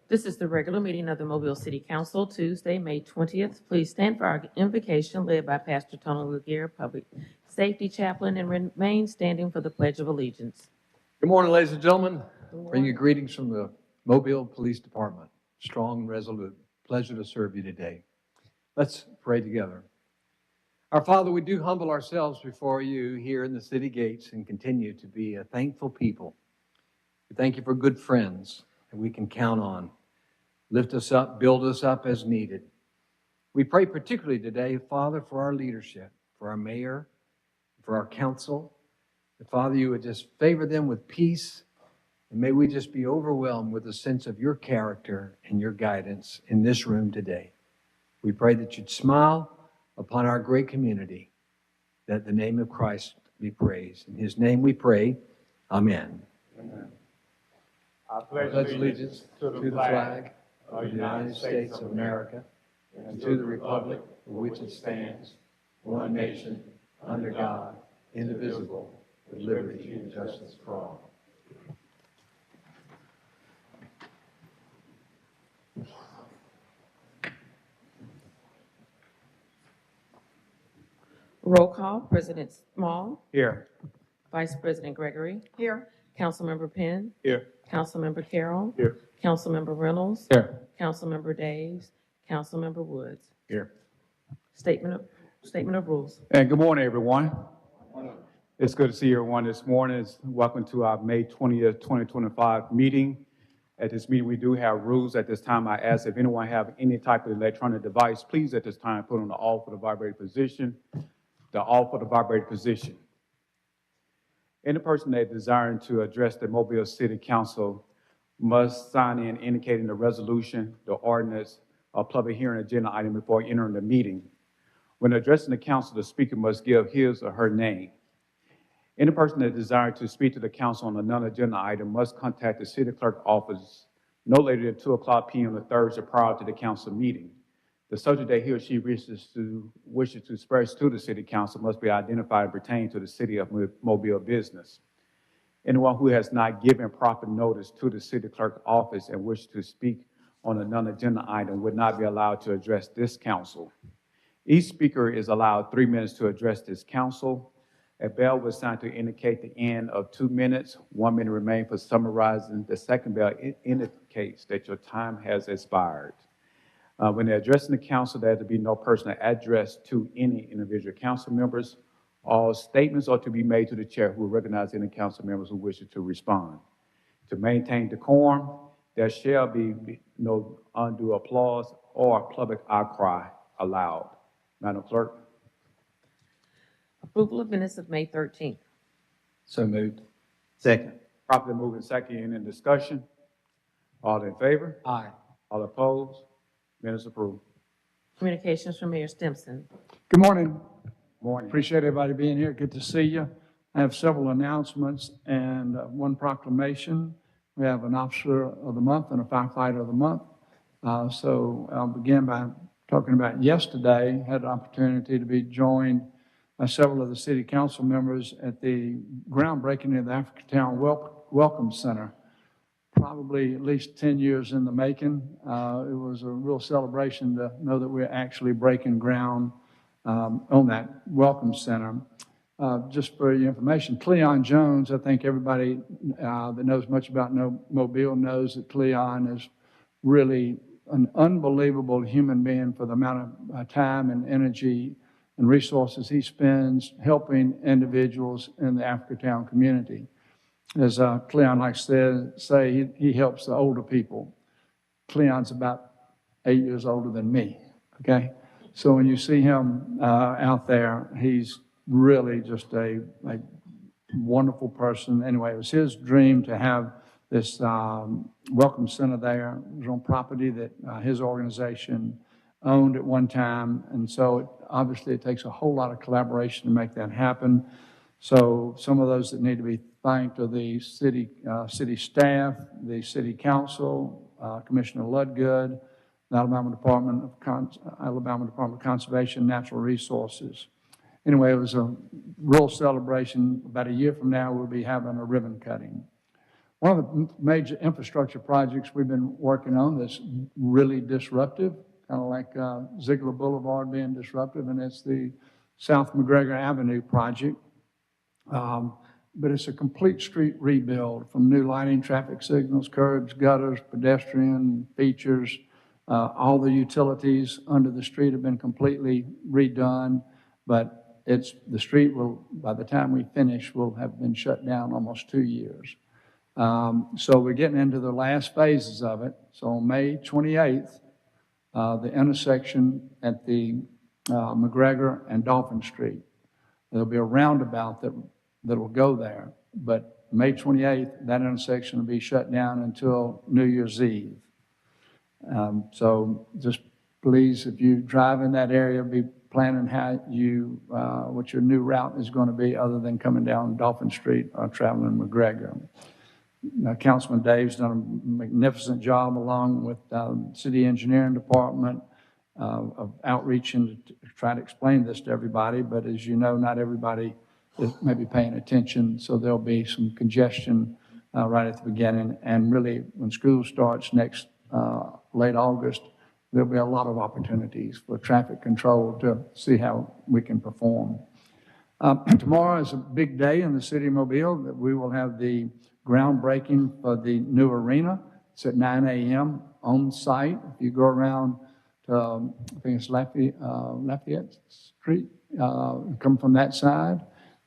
This is the regular meeting of the Mobile City Council, Tuesday, May 20th. Please stand for our invocation led by Pastor Tony Laguerre, Public Safety Chaplain, and remain standing for the Pledge of Allegiance. Good morning, ladies and gentlemen. Bring you greetings from the Mobile Police Department. Strong and resolute. Pleasure to serve you today. Let's pray together. Our Father, we do humble ourselves before you here in the city gates and continue to be a thankful people. We thank you for good friends that we can count on. Lift us up, build us up as needed. We pray particularly today, Father, for our leadership, for our mayor, for our council. That, Father, you would just favor them with peace, and may we just be overwhelmed with a sense of your character and your guidance in this room today. We pray that you'd smile upon our great community, that the name of Christ be praised. In his name we pray, amen. Amen. I pledge allegiance to the flag of the United States of America and to the republic for which it stands, one nation, under God, indivisible, with liberty and justice for all. Roll call, President Small, Here. Vice President Gregory, Here. Councilmember Penn, Here. Councilmember Carroll, Here. Councilmember Reynolds, Here. Councilmember Daves, Councilmember Woods. Here. Statement of rules. And good morning, everyone. It's good to see everyone this morning. Welcome to our May 20th, 2025 meeting. At this meeting, we do have rules. At this time, I ask if anyone have any type of electronic device, please at this time put on the off for the vibrator position, the off for the vibrator position. Any person that desiring to address the Mobile City Council must sign in indicating the resolution, the ordinance, or public hearing agenda item before entering the meeting. When addressing the council, the speaker must give his or her name. Any person that desires to speak to the council on a non-agenda item must contact the city clerk office no later than 2:00 p.m. the Thursday prior to the council meeting. The subject that he or she wishes to express to the city council must be identified and pertain to the city of Mobile business. Anyone who has not given proper notice to the city clerk office and wishes to speak on a non-agenda item would not be allowed to address this council. Each speaker is allowed 3 minutes to address this council. A bell will sound to indicate the end of 2 minutes. 1 minute remains for summarizing. The second bell indicates that your time has expired. When they're addressing the council, there to be no personal address to any individual council members. All statements are to be made to the chair, who will recognize any council members who wish to respond. To maintain decorum, there shall be no undue applause or public outcry allowed. Madam Clerk. Approval of minutes of May 13th. So moved. Second. Properly moved and second. Any discussion? All in favor? Aye. All opposed? Minutes approved. Communications from Mayor Stimson. Good morning. Morning. Appreciate everybody being here. Good to see you. I have several announcements and one proclamation. We have an Officer of the Month and a Firefighter of the Month. So I'll begin by talking about yesterday. Had an opportunity to be joined by several of the city council members at the groundbreaking of the Africatown Welcome Center. Probably at least 10 years in the making. It was a real celebration to know that we're actually breaking ground on that Welcome Center. Just for your information, Cleon Jones, I think everybody that knows much about Mobile knows that Cleon is really an unbelievable human being for the amount of time and energy and resources he spends helping individuals in the Africatown community. As Cleon likes to say, he helps the older people. Cleon's about 8 years older than me, okay? So when you see him out there, he's really just a wonderful person. Anyway, it was his dream to have this welcome center there. It was on property that his organization owned at one time. And so obviously it takes a whole lot of collaboration to make that happen. So some of those that need to be thanked are the city staff, the city council, Commissioner Ludgood, the Alabama Department of Conservation and Natural Resources. Anyway, it was a real celebration. About a year from now, we'll be having a ribbon cutting. One of the major infrastructure projects we've been working on that's really disruptive, kind of like Ziegler Boulevard being disruptive, and it's the South McGregor Avenue project. But it's a complete street rebuild from new lighting, traffic signals, curbs, gutters, pedestrian features. All the utilities under the street have been completely redone, but the street will, by the time we finish, will have been shut down almost 2 years. So we're getting into the last phases of it. So on May 28th, the intersection at the McGregor and Dolphin Street, there'll be a roundabout that will go there. But May 28th, that intersection will be shut down until New Year's Eve. So just please, if you drive in that area, be planning what your new route is going to be other than coming down Dolphin Street or traveling McGregor. Councilman Dave's done a magnificent job along with the city engineering department of outreach and to try to explain this to everybody. But as you know, not everybody is maybe paying attention, so there'll be some congestion right at the beginning. And really, when school starts next late August, there'll be a lot of opportunities for traffic control to see how we can perform. Tomorrow is a big day in the city of Mobile. That we will have the groundbreaking for the new arena. It's at 9 a.m. on site. If you go around to, I think it's Lafayette Street, come from that side,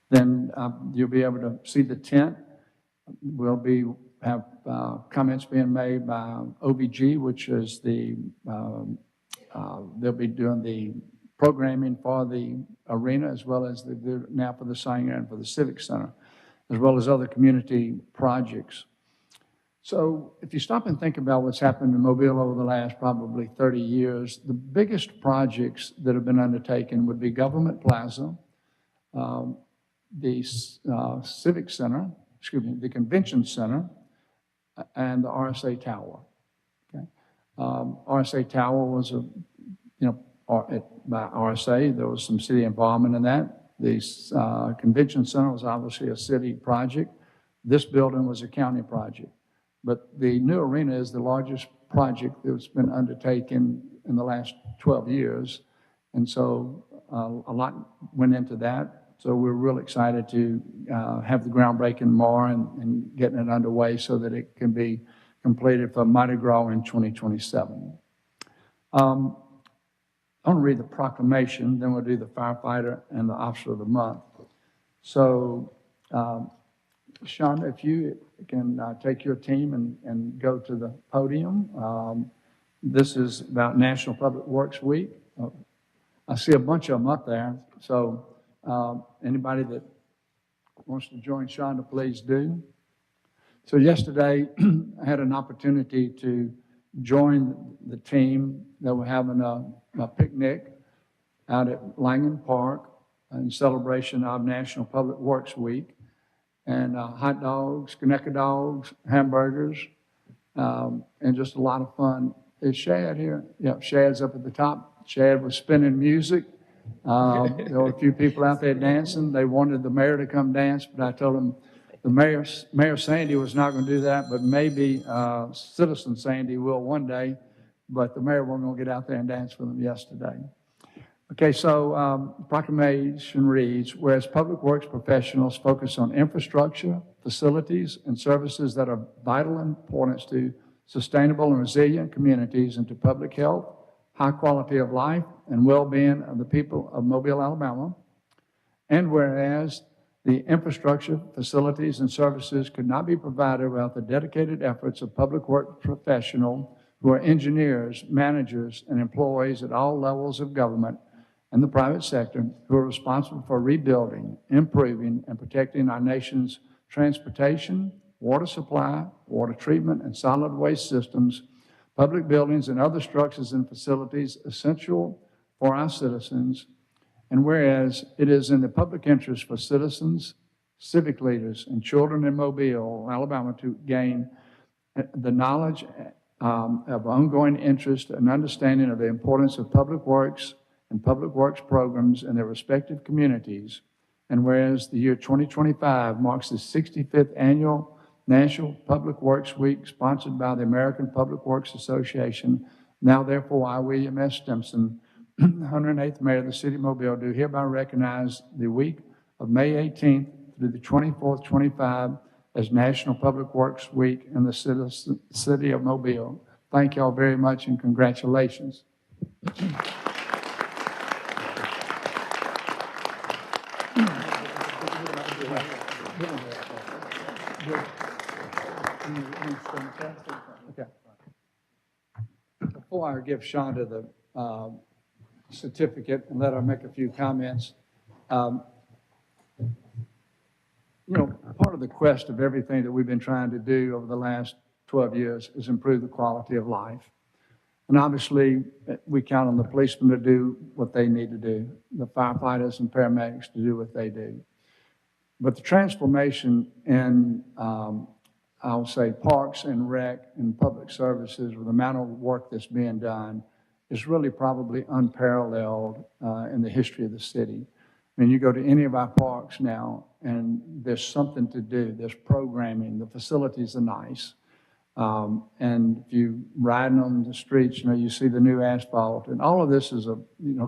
then you'll be able to see the tent. We'll have comments being made by OVG, which is they'll be doing the programming for the arena as well as they do now for the Sanger and for the Civic Center, as well as other community projects. So if you stop and think about what's happened in Mobile over the last probably 30 years, the biggest projects that have been undertaken would be Government Plaza, the Civic Center, the Convention Center, and the RSA Tower. Okay? RSA Tower was by RSA, there was some city involvement in that. The Convention Center was obviously a city project. This building was a county project. But the new arena is the largest project that's been undertaken in the last 12 years. And so a lot went into that. So we're real excited to have the groundbreaking tomorrow and getting it underway so that it can be completed for Mardi Gras in 2027. I want to read the proclamation, then we'll do the firefighter and the officer of the month. So, Shonda, if you can take your team and go to the podium. This is about National Public Works Week. I see a bunch of them up there. So anybody that wants to join Shonda, please do. So yesterday, I had an opportunity to join the team that were having a picnic out at Langen Park in celebration of National Public Works Week. And hot dogs, Conecuh dogs, hamburgers, and just a lot of fun. Is Shad here? Yeah, Shad's up at the top. Shad was spinning music. There were a few people out there dancing. They wanted the mayor to come dance, but I told them the Mayor Sandy was not going to do that, but maybe Citizen Sandy will one day. But the mayor wasn't going to get out there and dance with them yesterday. Okay, so proclamation reads, whereas public works professionals focus on infrastructure, facilities, and services that are vital importance to sustainable and resilient communities and to public health, high quality of life, and well-being of the people of Mobile, Alabama. And whereas the infrastructure, facilities, and services could not be provided without the dedicated efforts of public works professionals who are engineers, managers, and employees at all levels of government and the private sector who are responsible for rebuilding, improving, and protecting our nation's transportation, water supply, water treatment, and solid waste systems, public buildings, and other structures and facilities essential for our citizens. And whereas it is in the public interest for citizens, civic leaders, and children in Mobile, Alabama, to gain the knowledge of ongoing interest and understanding of the importance of public works and public works programs in their respective communities. And whereas the year 2025 marks the 65th annual National Public Works Week, sponsored by the American Public Works Association. Now therefore, I, William S. Stimson, 108th Mayor of the City of Mobile, do hereby recognize the week of May 18th through the 24th, 25 as National Public Works Week in the city of Mobile. Thank y'all very much and congratulations. Okay. Before I give Shonda the certificate and let her make a few comments, part of the quest of everything that we've been trying to do over the last 12 years is improve the quality of life. And obviously, we count on the policemen to do what they need to do, the firefighters and paramedics to do what they do. But the transformation in, I'll say, parks and rec and public services with the amount of work that's being done is really probably unparalleled in the history of the city. I mean, you go to any of our parks now, and there's something to do. There's programming. The facilities are nice. And if you riding on the streets, you see the new asphalt. And all of this is,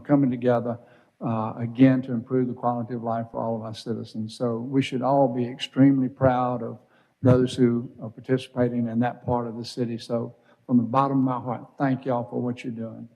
coming together, again, to improve the quality of life for all of our citizens. So we should all be extremely proud of those who are participating in that part of the city. So from the bottom of my heart, thank y'all for what you're doing.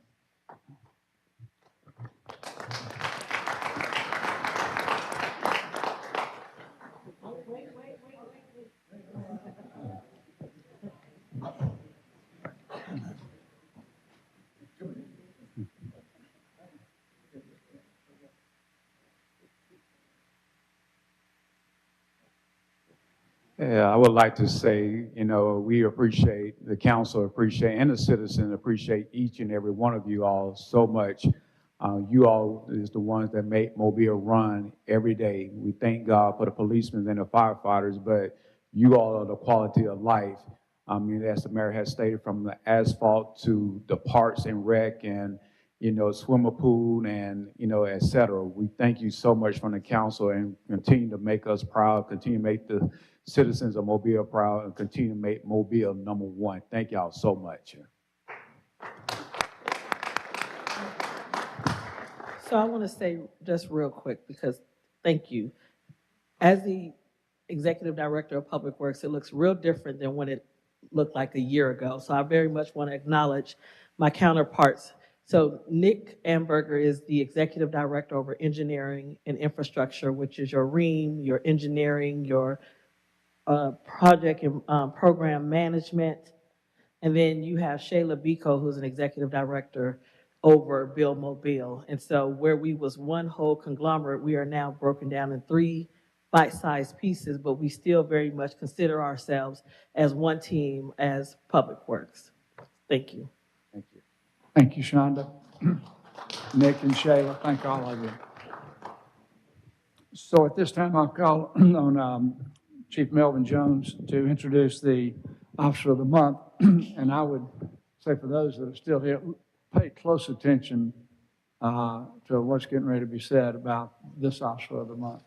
Yeah, I would like to say, we appreciate, the council appreciate, and the citizens appreciate each and every one of you all so much. You all is the ones that make Mobile run every day. We thank God for the policemen and the firefighters, but you all are the quality of life. I mean, as the mayor has stated, from the asphalt to the parks and rec and, swimmer pool and, et cetera. We thank you so much from the council and continue to make us proud, continue to make the citizens of Mobile proud, and continue to make Mobile #1. Thank y'all so much. So I want to say just real quick, because thank you. As the Executive Director of Public Works, it looks real different than when it looked like a year ago. So I very much want to acknowledge my counterparts. So Nick Amberger is the Executive Director over Engineering and Infrastructure, which is your REAM, your engineering, your project and program management. And then you have Shayla Biko, who's an Executive Director over Bill Mobile. And so where we was one whole conglomerate, we are now broken down in 3 bite-sized pieces, but we still very much consider ourselves as one team as Public Works. Thank you. Thank you. Thank you, Shonda. Nick and Shayla, thank all of you. So at this time, I'll call on Chief Melvin Jones to introduce the Officer of the Month. And I would say for those that are still here, pay close attention to what's getting ready to be said about this Officer of the Month.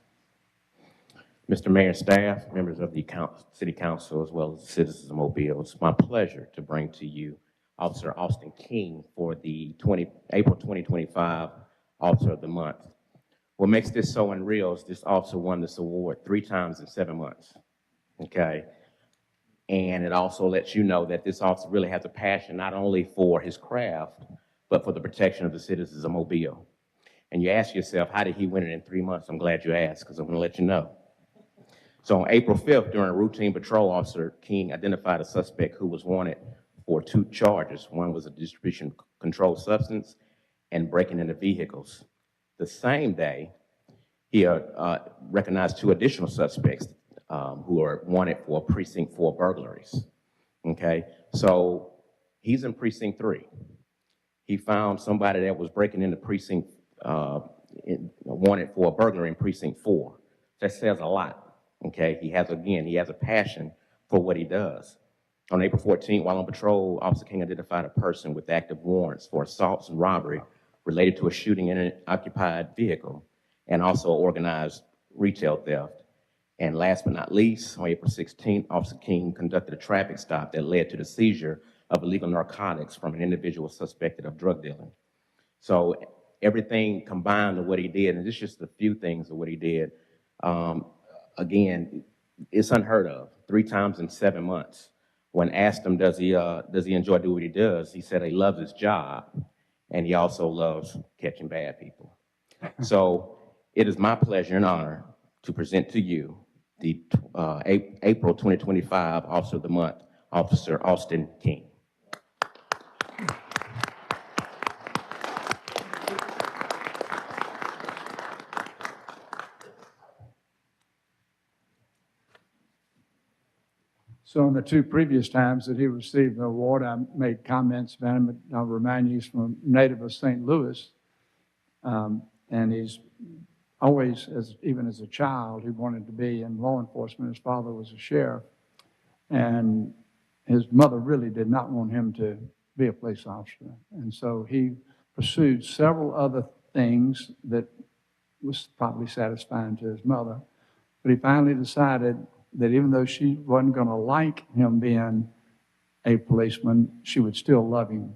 Mr. Mayor, staff, members of the City Council, as well as the citizens of Mobile, it's my pleasure to bring to you Officer Austin King for the April 2025 Officer of the Month. What makes this so unreal is this officer won this award 3 times in 7 months, okay? And it also lets you know that this officer really has a passion not only for his craft, but for the protection of the citizens of Mobile. And you ask yourself, how did he win it in 3 months? I'm glad you asked, because I'm gonna let you know. So on April 5th, during a routine patrol, Officer King identified a suspect who was wanted for 2 charges. One was a distribution of controlled substance and breaking into vehicles. The same day, he recognized 2 additional suspects who are wanted for Precinct 4 burglaries, okay? So he's in Precinct 3. He found somebody that was breaking into Precinct, wanted for a burglary in Precinct 4. That says a lot. Okay, he has a passion for what he does. On April 14th, while on patrol, Officer King identified a person with active warrants for assaults and robbery related to a shooting in an occupied vehicle and also organized retail theft. And last but not least, on April 16th, Officer King conducted a traffic stop that led to the seizure of illegal narcotics from an individual suspected of drug dealing. So everything combined of what he did, and this is just a few things of what he did, again, it's unheard of. 3 times in 7 months. When asked him, does he enjoy doing what he does, he said he loves his job, and he also loves catching bad people. So it is my pleasure and honor to present to you the April 2025 Officer of the Month, Officer Austin King. So in the 2 previous times that he received the award, I made comments about him. I'll remind you, he's from a native of St. Louis. And he's always, even as a child, he wanted to be in law enforcement. His father was a sheriff. And his mother really did not want him to be a police officer. And so he pursued several other things that was probably satisfying to his mother. But he finally decided that even though she wasn't going to like him being a policeman, she would still love him.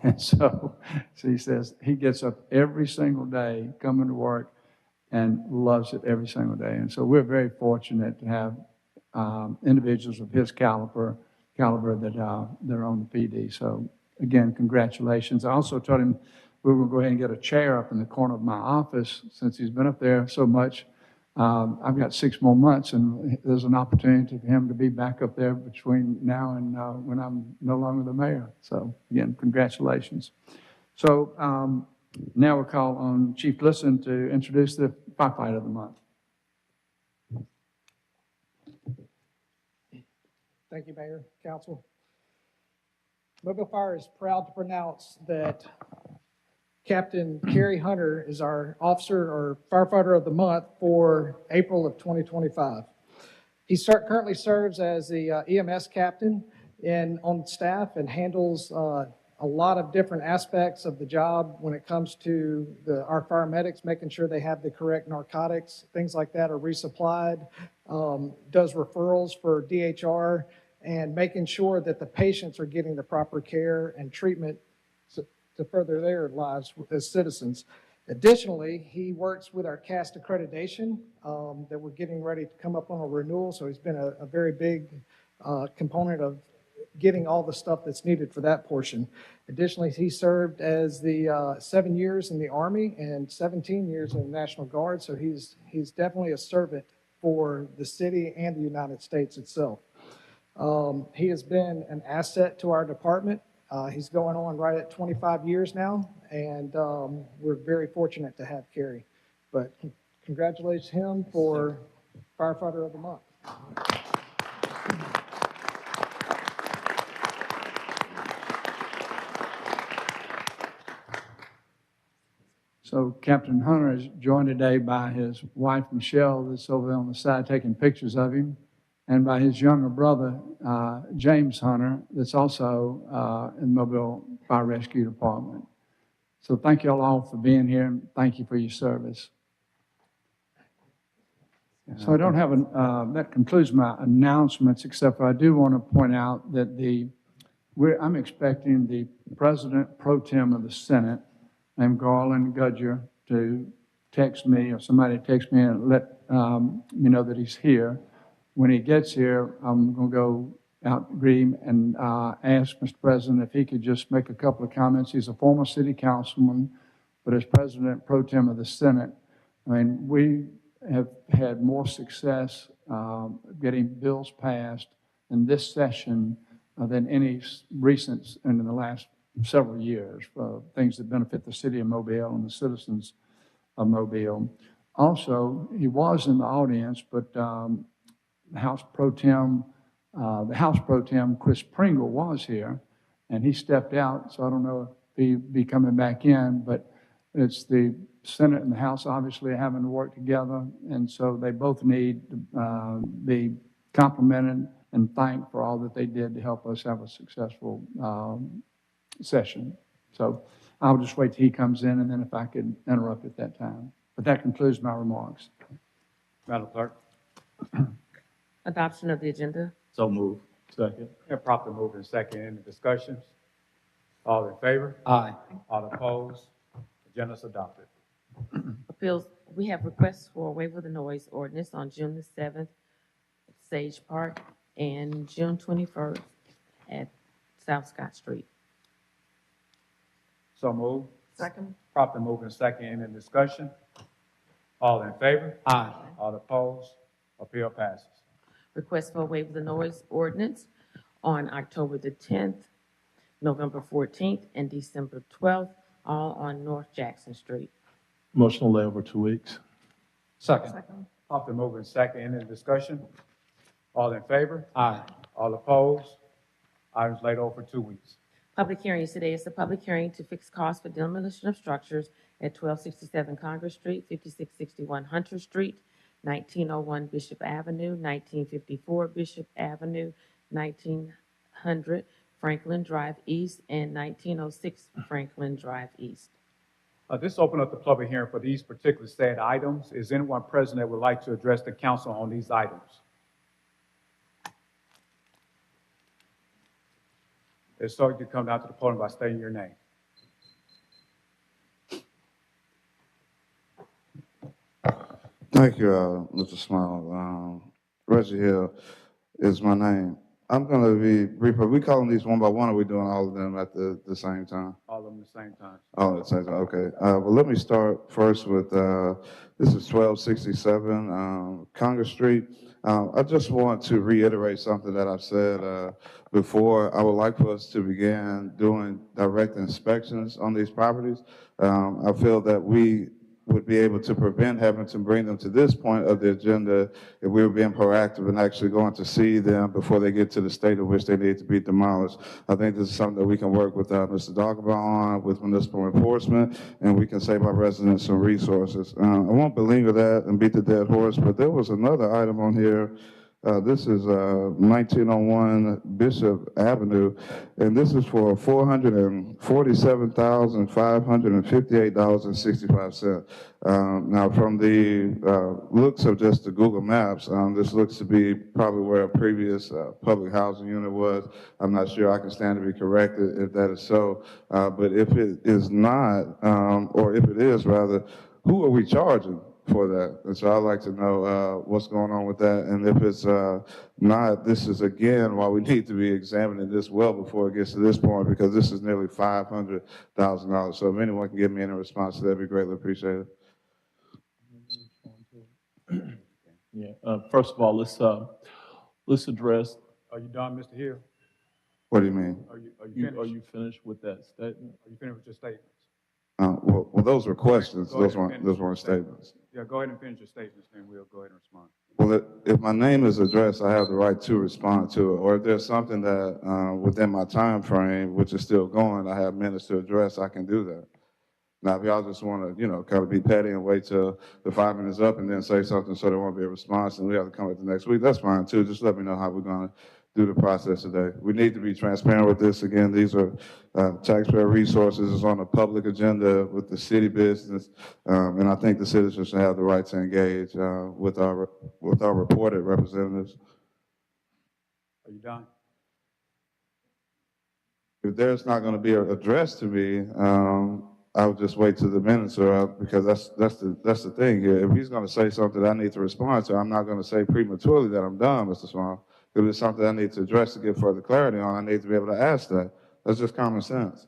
And so he says he gets up every single day coming to work and loves it every single day. And so we're very fortunate to have individuals of his caliber that are on the PD. So again, congratulations. I also told him we were going to go ahead and get a chair up in the corner of my office since he's been up there so much. I've got 6 more months, and there's an opportunity for him to be back up there between now and when I'm no longer the mayor. So again, congratulations. So now we'll call on Chief Liston to introduce the Firefighter of the Month. Thank you, Mayor, Council. Mobile Fire is proud to pronounce that Captain Kerry Hunter is our officer or firefighter of the month for April of 2025. He currently serves as the EMS captain on staff and handles a lot of different aspects of the job when it comes to our paramedics, making sure they have the correct narcotics, things like that are resupplied, does referrals for DHR, and making sure that the patients are getting the proper care and treatment to further their lives as citizens. Additionally, he works with our CAST accreditation that we're getting ready to come up on a renewal, so he's been a very big component of getting all the stuff that's needed for that portion. Additionally, he served as the 7 years in the Army and 17 years in the National Guard, so he's definitely a servant for the city and the United States itself. He has been an asset to our department. He's going on right at 25 years now, and we're very fortunate to have Kerry. But congratulations him for Firefighter of the Month. So Captain Hunter is joined today by his wife, Michelle, that's over there on the side taking pictures of him, and by his younger brother, James Hunter, that's also in the Mobile Fire Rescue Department. So thank you all for being here, and thank you for your service. So I don't have that concludes my announcements, except for I do want to point out that I'm expecting the President Pro Tem of the Senate, named Garland Gudger, to text me, or somebody text me and let me know that he's here. When he gets here, I'm going to go out to greet him and ask Mr. President if he could just make a couple of comments. He's a former city councilman, but as President Pro Tem of the Senate, I mean, we have had more success getting bills passed in this session than any recent in the last several years, things that benefit the city of Mobile and the citizens of Mobile. Also, he was in the audience, but the House Pro Tem, Chris Pringle, was here, and he stepped out, so I don't know if he'd be coming back in, but it's the Senate and the House obviously having to work together, and so they both need to be complimented and thanked for all that they did to help us have a successful session. So I'll just wait till he comes in, and then if I could interrupt at that time. But that concludes my remarks. Madam Clerk. Adoption of the agenda. So move. Second. And properly moved in second. Any discussions? All in favor? Aye. All opposed? Agenda is adopted. Appeals, we have requests for a waiver of the noise ordinance on June the 7th at Sage Park and June 21st at South Scott Street. So moved. Second. Properly moved in second. Any discussion? All in favor? Aye. All opposed? Appeal passes. Request for a waiver of the noise ordinance on October the 10th, November 14th, and December 12th, all on North Jackson Street. Motion to lay over 2 weeks. Second. Properly moved in second. Any discussion? All in favor? Aye. All opposed? Items laid over 2 weeks. Public hearings today is the public hearing to fix costs for demolition of structures at 1267 Congress Street, 5661 Hunter Street, 1901 Bishop Avenue, 1954 Bishop Avenue, 1900 Franklin Drive East, and 1906 Franklin Drive East. This opened up the public hearing for these particular said items. Is anyone present that would like to address the council on these items? If so, you can come down to the podium by stating your name. Thank you, Mr. Smile. Reggie Hill is my name. I'm going to be brief. Are we calling these one by one, or are we doing all of them at the same time? All of them at the same time. All at the same time, okay. Well, let me start first with, this is 1267 Congress Street. I just want to reiterate something that I've said before. I would like for us to begin doing direct inspections on these properties. I feel that we would be able to prevent having to bring them to this point of the agenda if we were being proactive and actually going to see them before they get to the state of which they need to be demolished. I think this is something that we can work with Mr. Dogba on, with municipal enforcement, and we can save our residents some resources. I won't belabor that and beat the dead horse, but there was another item on here. This is 1901 Bishop Avenue, and this is for $447,558.65. Now, from the looks of just the Google Maps, this looks to be probably where a previous public housing unit was. I'm not sure. I can stand to be corrected if that is so. But if it is not, or if it is rather, who are we charging for that? And so I'd like to know what's going on with that. And if it's not, this is again why we need to be examining this well before it gets to this point, because this is nearly $500,000. So if anyone can give me any response to that, it'd be greatly appreciated. Yeah. First of all, let's address. Are you done, Mr. Hill? What do you mean? Are you finished? Are you finished with that statement? Are you finished with your statements? Well, those were questions. Go ahead Those and weren't finish. statements. Yeah, go ahead and finish your statements, then we'll go ahead and respond. Well, if my name is addressed, I have the right to respond to it. Or if there's something that within my time frame, which is still going, I have minutes to address, I can do that. Now, if y'all just want to, kind of be petty and wait till the 5 minutes up and then say something so there won't be a response and we have to come at the next week, that's fine too. Just let me know how we're going to do the process today. We need to be transparent with this. Again, these are taxpayer resources. It's on the public agenda with the city business, and I think the citizens should have the right to engage with our reported representatives. Are you done? If there's not going to be an address to me, I would just wait till the minutes are up, because that's the thing here. If he's going to say something I need to respond to, I'm not going to say prematurely that I'm done, Mr. Swan. If it's something I need to address to get further clarity on, I need to be able to ask that. That's just common sense.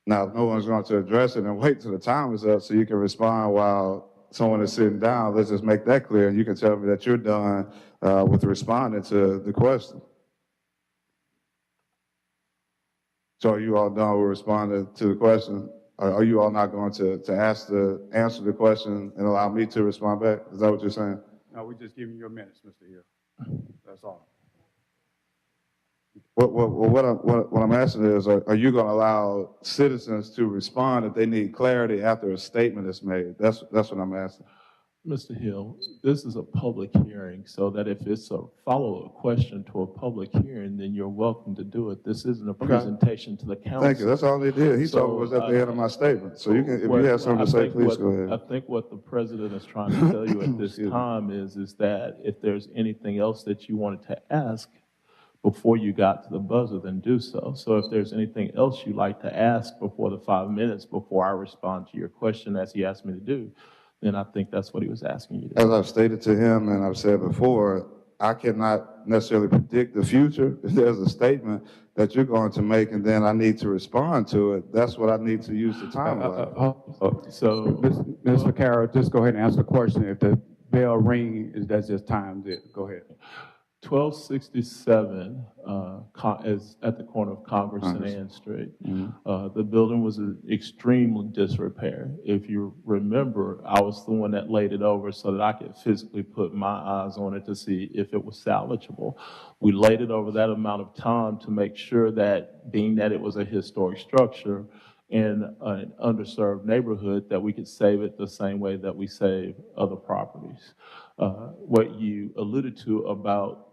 Now, if no one's going to address it, then wait till the time is up so you can respond while someone is sitting down. Let's just make that clear, and you can tell me that you're done with responding to the question. So are you all done with responding to the question? Are you all not going to answer the question and allow me to respond back? Is that what you're saying? No, we're just giving you your minutes, Mr. Hill. That's all. What I'm asking is, are you going to allow citizens to respond if they need clarity after a statement is made? That's what I'm asking. Mr. Hill, this is a public hearing, so that if it's a follow-up question to a public hearing, then you're welcome to do it. This isn't a presentation to the council. Thank you. That's all they did. He So, told me was at the end of my statement. So you can, if you have something to say, please go ahead. I think what the president is trying to tell you at this time is that if there's anything else that you wanted to ask before you got to the buzzer, then do so. So if there's anything else you'd like to ask before the 5 minutes, before I respond to your question as he asked me to do, then I think that's what he was asking you to do. As I've stated to him and I've said before, I cannot necessarily predict the future. If there's a statement that you're going to make and then I need to respond to it, that's what I need to use the time for. So, Ms. Vaccaro, just go ahead and answer the question. If the bell rings, that's just time. Go ahead. 1267 is at the corner of Congress and Ann Street. The building was in extremely disrepair. If you remember, I was the one that laid it over so that I could physically put my eyes on it to see if it was salvageable. We laid it over that amount of time to make sure that, being that it was a historic structure in an underserved neighborhood, that we could save it the same way that we save other properties. What you alluded to about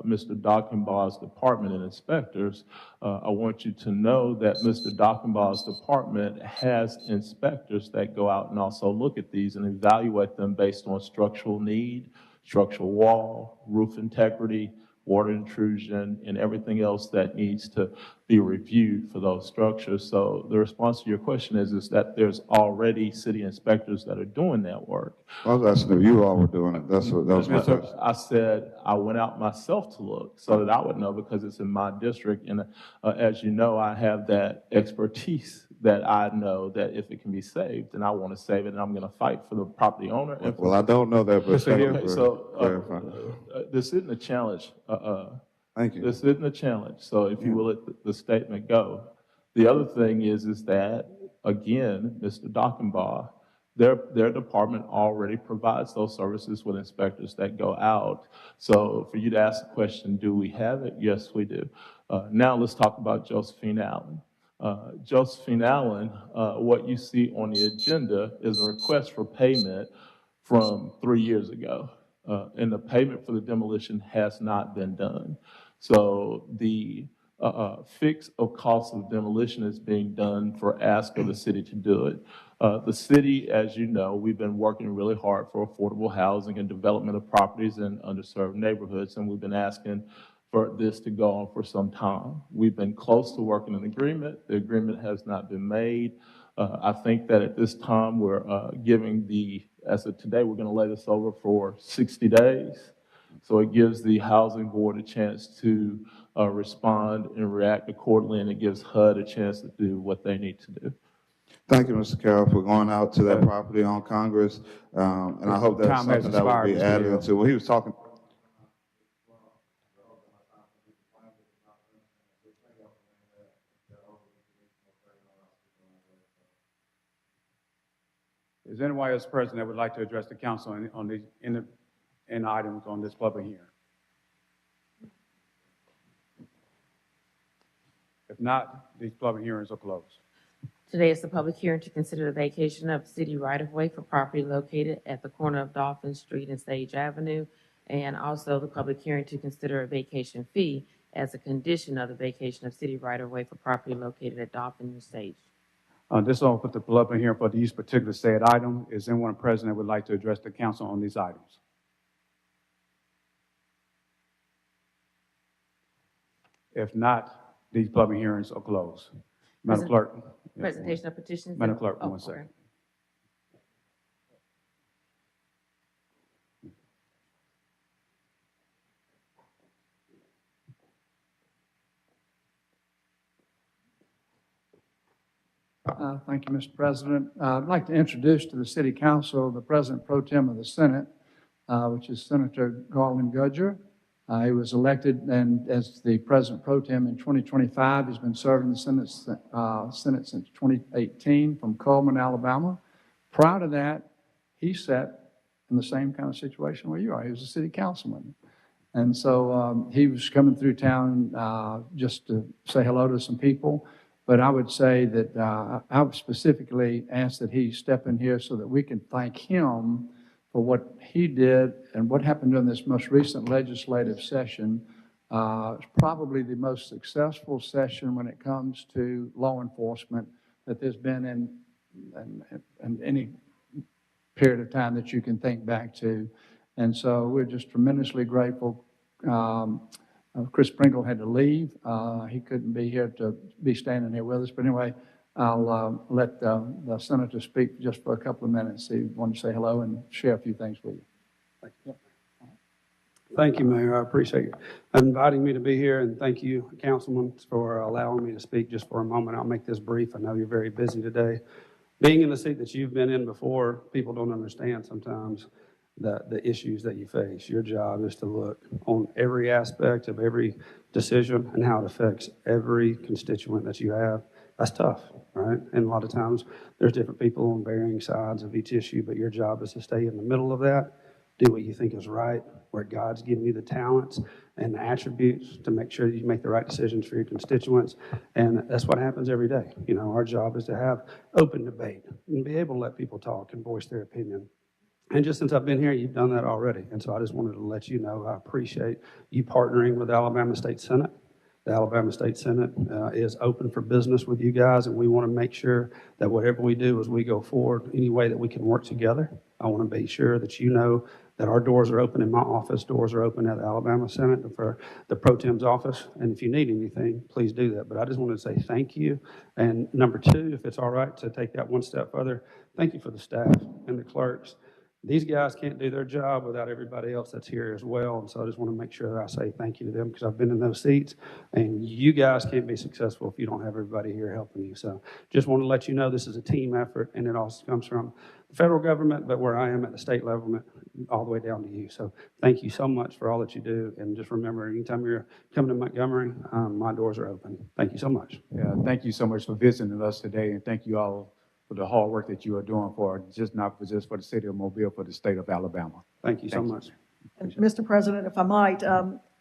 Mr. Dockenbaugh's department and inspectors, I want you to know that Mr. Dockenbaugh's department has inspectors that go out and also look at these and evaluate them based on structural need, structural wall, roof integrity, water intrusion, and everything else that needs to be reviewed for those structures. So the response to your question is that there's already city inspectors that are doing that work. I was asking if you all were doing it. That was my question. I said I went out myself to look so that I would know, because it's in my district. And as you know, I have that expertise that I know that if it can be saved, then I want to save it, and I'm going to fight for the property owner. And Well, I don't know that, but thank you okay, for so clarifying. this isn't a challenge. Thank you. This isn't a challenge. So if you will let the statement go. The other thing is that, again, Mr. Dockenbaugh, their department already provides those services with inspectors that go out. So for you to ask the question, do we have it? Yes, we do. Now let's talk about Josephine Allen. Josephine Allen, what you see on the agenda is a request for payment from 3 years ago. And the payment for the demolition has not been done. So the fix of cost of demolition is being done for ask of the city to do it. The city, as you know, we've been working really hard for affordable housing and development of properties in underserved neighborhoods, and we've been asking for this to go on for some time. We've been close to working an agreement. The agreement has not been made. I think that at this time we're giving as of today, we're going to lay this over for 60 days. So it gives the housing board a chance to respond and react accordingly, and it gives HUD a chance to do what they need to do. Thank you, Mr. Carroll, for going out to that property on Congress. And I hope that's Time has something that will expired, be Mr. added Hill. into. Well, he was talking. Is anyone else present that would like to address the council on these items on this public hearing? If not, these public hearings are closed. Today is the public hearing to consider the vacation of city right-of-way for property located at the corner of Dolphin Street and Sage Avenue, and also the public hearing to consider a vacation fee as a condition of the vacation of city right-of-way for property located at Dolphin and Sage. This will put the public hearing for these particular said item. Is anyone present that would like to address the council on these items? If not, these public hearings are closed. Madam Clerk. Presentation of petitions. Madam Clerk, Oh, one second. Thank you, Mr. President. I'd like to introduce to the City Council the President Pro Tem of the Senate, which is Senator Garland Gudger. He was elected and as the President Pro Tem in 2025. He's been serving the Senate since 2018 from Cullman, Alabama. Prior to that, he sat in the same kind of situation where you are. He was a city councilman. And so he was coming through town just to say hello to some people. But I would say that I would specifically ask that he step in here so that we can thank him for what he did and what happened during this most recent legislative session. It's probably the most successful session when it comes to law enforcement that there's been in any period of time that you can think back to. And so we're just tremendously grateful. Chris Pringle had to leave. He couldn't be here to be standing here with us. But anyway, I'll let the senator speak just for a couple of minutes. He wanted to say hello and share a few things with you. Thank you, Mayor. I appreciate you inviting me to be here, and thank you, Councilman, for allowing me to speak just for a moment. I'll make this brief. I know you're very busy today. Being in the seat that you've been in before, people don't understand sometimes the issues that you face. Your job is to look on every aspect of every decision and how it affects every constituent that you have. That's tough, right? And a lot of times there's different people on varying sides of each issue, but your job is to stay in the middle of that, do what you think is right, where God's given you the talents and the attributes to make sure that you make the right decisions for your constituents. And that's what happens every day. You know, our job is to have open debate and be able to let people talk and voice their opinion. And just since I've been here, you've done that already. And so I just wanted to let you know I appreciate you partnering with the Alabama State Senate. The Alabama State Senate is open for business with you guys, and we want to make sure that whatever we do as we go forward, any way that we can work together, I want to be sure that you know that our doors are open in my office, doors are open at the Alabama Senate for the Pro Tem's office. And if you need anything, please do that. But I just wanted to say thank you. And number two, if it's all right to take that one step further, thank you for the staff and the clerks. These guys can't do their job without everybody else that's here as well. And so I just want to make sure that I say thank you to them because I've been in those seats. And you guys can't be successful if you don't have everybody here helping you. So just want to let you know this is a team effort, and it also comes from the federal government, but where I am at the state level, all the way down to you. So thank you so much for all that you do. And just remember, anytime you're coming to Montgomery, my doors are open. Thank you so much. Yeah, thank you so much for visiting us today, and thank you all for the hard work that you are doing for not just for the city of Mobile, for the state of Alabama. Thank you so much. Mr. President, if I might,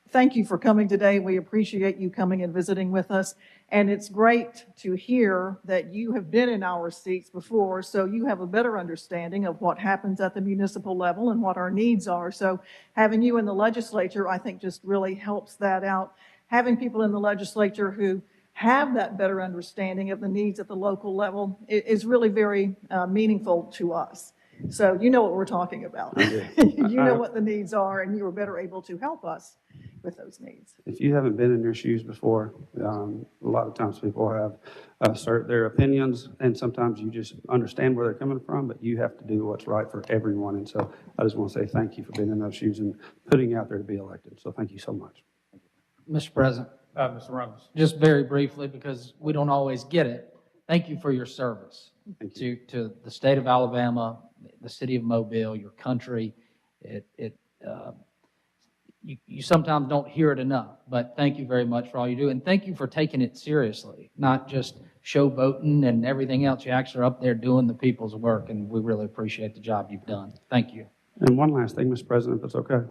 thank you for coming today. We appreciate you coming and visiting with us. And it's great to hear that you have been in our seats before, so you have a better understanding of what happens at the municipal level and what our needs are. So having you in the legislature, I think, just really helps that out. Having people in the legislature who have that better understanding of the needs at the local level is really very meaningful to us. So you know what we're talking about. You know what the needs are, and you are better able to help us with those needs. If you haven't been in your shoes before, a lot of times people have assert their opinions, and sometimes you just understand where they're coming from, but you have to do what's right for everyone. And so I just want to say thank you for being in those shoes and putting out there to be elected. So thank you so much. Mr. President. Mr. Reynolds. Just very briefly, because we don't always get it, thank you for your service to the state of Alabama, the city of Mobile, your country. You sometimes don't hear it enough, but thank you very much for all you do. And thank you for taking it seriously, not just showboating and everything else. You actually are up there doing the people's work, and we really appreciate the job you've done. Thank you. And one last thing, Mr. President, if it's okay.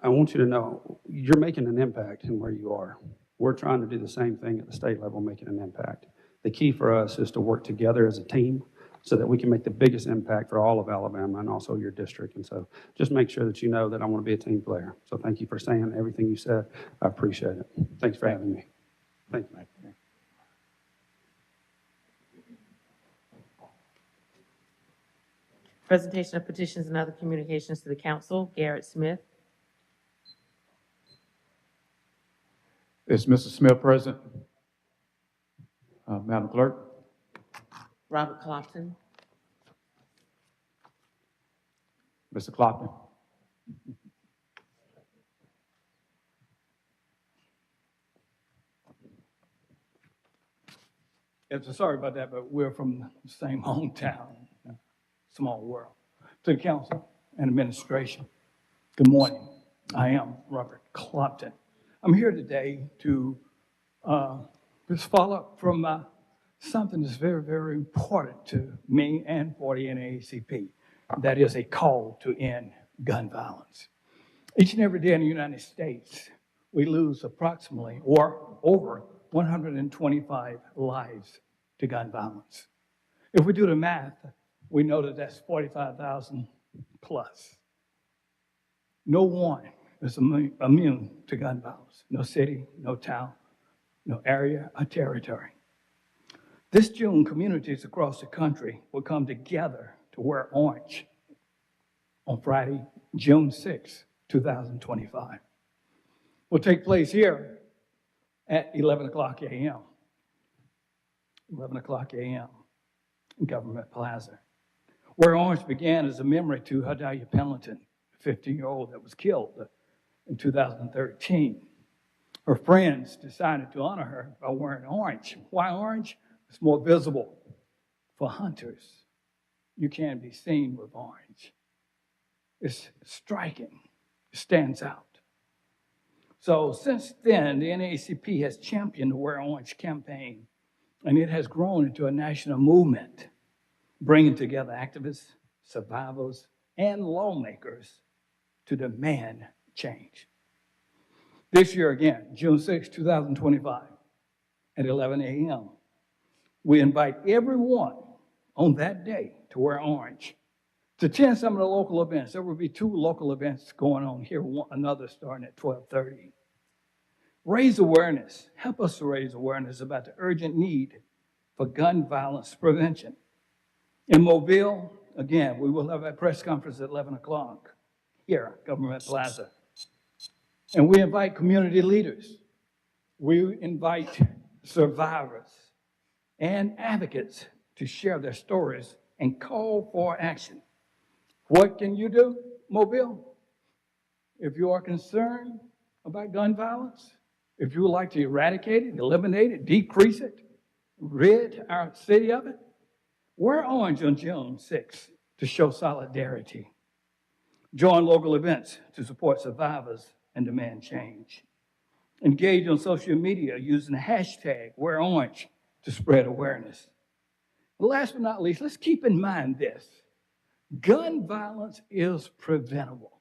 I want you to know you're making an impact in where you are. We're trying to do the same thing at the state level, making an impact. The key for us is to work together as a team so that we can make the biggest impact for all of Alabama and also your district. And so just make sure that you know that I want to be a team player. So thank you for saying everything you said. I appreciate it. Thanks for having me. Thank you. Presentation of petitions and other communications to the council. Garrett Smith. Is Mr. Smith present? Madam Clerk? Robert Clopton. Mr. Clopton? Yes, sorry about that, but we're from the same hometown, small world. To the council and administration, good morning. I am Robert Clopton. I'm here today to just follow up from something that's very, very important to me and for the NAACP. That is a call to end gun violence. Each and every day in the United States, we lose approximately or over 125 lives to gun violence. If we do the math, we know that that's 45,000 plus. No one is immune to gun violence. No city, no town, no area or territory. This June, communities across the country will come together to wear orange on Friday, June 6, 2025. Will take place here at 11 o'clock a.m. 11 o'clock a.m. in Government Plaza. Wear Orange began as a memory to Hadalia Pendleton, a 15-year-old that was killed in 2013. Her friends decided to honor her by wearing orange. Why orange? It's more visible for hunters. You can't be seen with orange. It's striking. It stands out. So since then, the NAACP has championed the Wear Orange campaign, and it has grown into a national movement, bringing together activists, survivors, and lawmakers to demand change. This year again, June 6, 2025, at 11 a.m., we invite everyone on that day to wear orange, to attend some of the local events. There will be 2 local events going on here, another starting at 12:30. Raise awareness. Help us to raise awareness about the urgent need for gun violence prevention. In Mobile, again, we will have a press conference at 11 o'clock here at Government Plaza. And we invite community leaders. We invite survivors and advocates to share their stories and call for action. What can you do, Mobile? If you are concerned about gun violence, if you would like to eradicate it, eliminate it, decrease it, rid our city of it, wear orange on June 6th to show solidarity. Join local events to support survivors and demand change. Engage on social media using the hashtag #WearOrange to spread awareness. And last but not least, let's keep in mind this. Gun violence is preventable.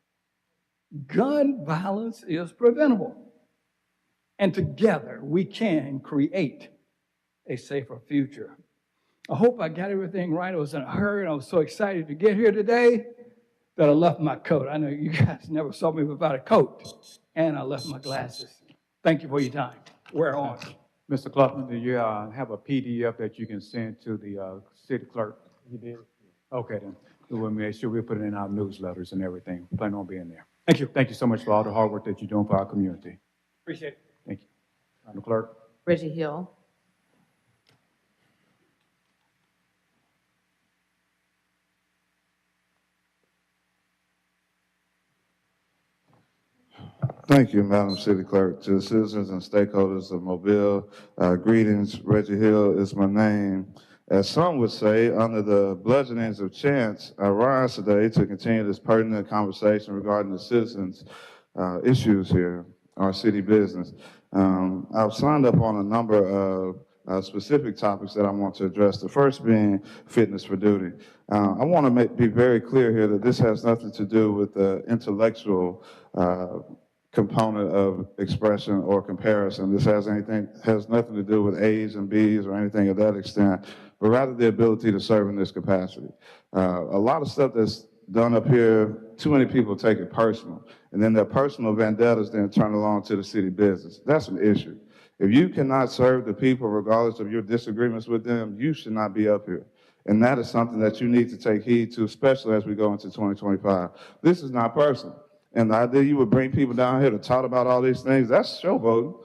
Gun violence is preventable. And together we can create a safer future. I hope I got everything right. I was in a hurry and I was so excited to get here today that I left my coat. I know you guys never saw me without a coat. And I left my glasses. Thank you for your time. Wear orange. Mr. Cluffman, do you have a PDF that you can send to the city clerk? You did? Okay, then. We'll make sure we put it in our newsletters and everything. Plan on being there. Thank you. Thank you so much for all the hard work that you're doing for our community. Appreciate it. Thank you. Madam Clerk. Reggie Hill. Thank you, Madam City Clerk. To the citizens and stakeholders of Mobile, greetings. Reggie Hill is my name. As some would say, under the bludgeonings of chance, I rise today to continue this pertinent conversation regarding the citizens' issues here, our city business. I've signed up on a number of specific topics that I want to address. The first being fitness for duty. I want to be very clear here that this has nothing to do with the intellectual component of expression or comparison. This has nothing to do with A's and B's or anything of that extent, but rather the ability to serve in this capacity. A lot of stuff that's done up here, too many people take it personal, and then their personal vendettas then turn along to the city business. That's an issue. If you cannot serve the people regardless of your disagreements with them, you should not be up here. And that is something that you need to take heed to, especially as we go into 2025. This is not personal. And the idea you would bring people down here to talk about all these things, that's showboating.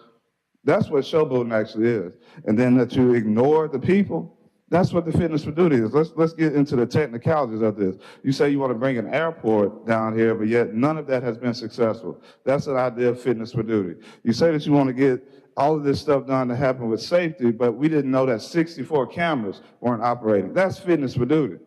That's what showboating actually is. And then that you ignore the people, that's what the fitness for duty is. Let's get into the technicalities of this. You say you want to bring an airport down here, but yet none of that has been successful. That's an idea of fitness for duty. You say that you want to get all of this stuff done to happen with safety, but we didn't know that 64 cameras weren't operating. That's fitness for duty.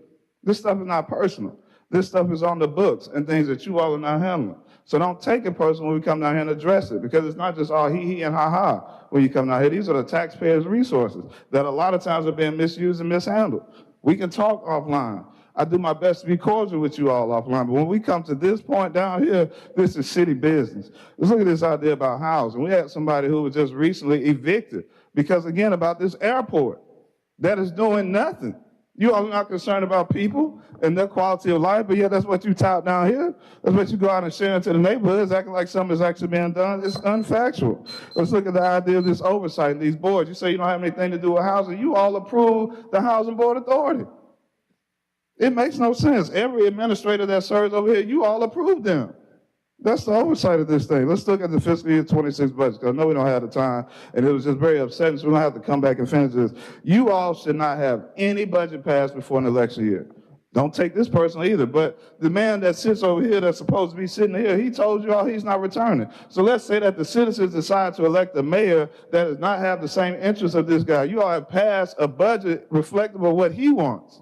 This stuff is not personal. This stuff is on the books and things that you all are not handling. So don't take it personal when we come down here and address it, because it's not just all he and ha when you come down here. These are the taxpayers' resources that a lot of times are being misused and mishandled. We can talk offline. I do my best to be cordial with you all offline, but when we come to this point down here, this is city business. Let's look at this idea about housing. We had somebody who was just recently evicted because, again, about this airport that is doing nothing. You all are not concerned about people and their quality of life, but yet that's what you tout down here. That's what you go out and share into the neighborhoods, acting like something is actually being done. It's unfactual. Let's look at the idea of this oversight and these boards. You say you don't have anything to do with housing. You all approve the Housing Board Authority. It makes no sense. Every administrator that serves over here, you all approve them. That's the oversight of this thing. Let's look at the fiscal year 26 budget, because I know we don't have the time, and it was just very upsetting, so we don't have to come back and finish this. You all should not have any budget passed before an election year. Don't take this personally either, but the man that sits over here that's supposed to be sitting here, he told you all he's not returning. So let's say that the citizens decide to elect a mayor that does not have the same interests of this guy. You all have passed a budget reflective of what he wants.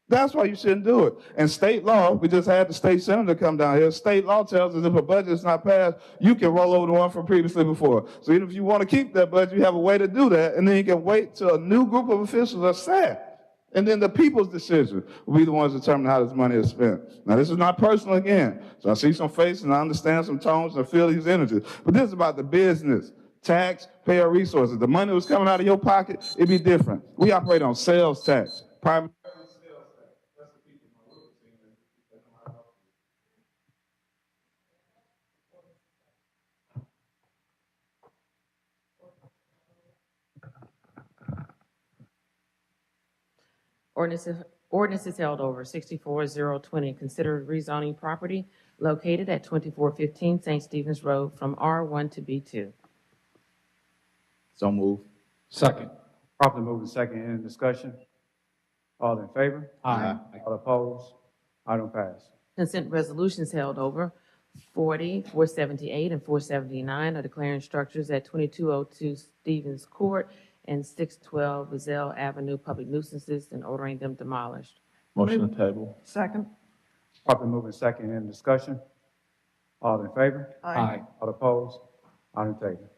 That's why you shouldn't do it. And state law, we just had the state senator come down here. State law tells us if a budget is not passed, you can roll over the one from previously before. So even if you want to keep that budget, you have a way to do that, and then you can wait till a new group of officials are set. And then the people's decision will be the ones determining how this money is spent. Now, this is not personal again. So I see some faces and I understand some tones and I feel these energies. But this is about the business, taxpayer resources. The money was coming out of your pocket, it'd be different. We operate on sales tax, private. Ordinance is held over. 64020, consider rezoning property located at 2415 St. Stephen's Road from R1 to B2. So move. Second. Properly moved and second. Any discussion? All in favor? Aye. All opposed? Item pass. Consent resolutions held over. 40, 478, and 479 are declaring structures at 2202 Stevens Court and 612 Gazelle Avenue public nuisances and ordering them demolished. Motion to table. Second. Properly moved and second. Any discussion? All in favor? Aye. All opposed? Item tabled.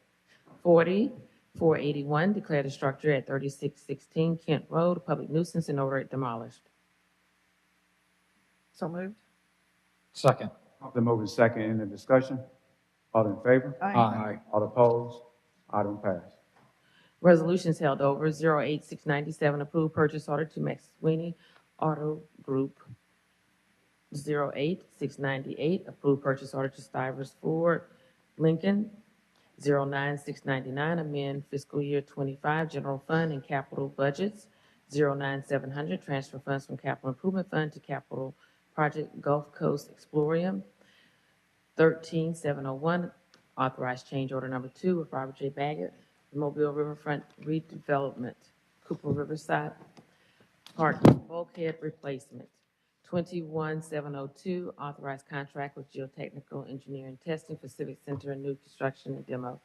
40, 481, declare the structure at 3616 Kent Road a public nuisance and order it demolished. So moved. Second. Properly moved and second. Any discussion? All in favor? Aye. All opposed? Item pass. Resolutions held over. 08697, approved purchase order to McSweeney Auto Group. 08698, approved purchase order to Stivers Ford Lincoln. 09699, amend fiscal year 25 general fund and capital budgets. 09700, transfer funds from capital improvement fund to capital project Gulf Coast Explorium. 13701, authorized change order number 2 with Robert J. Baggett, Mobile Riverfront redevelopment, Cooper Riverside Park bulkhead replacement. 21702, authorized contract with geotechnical engineering testing for Civic Center and new construction and demo.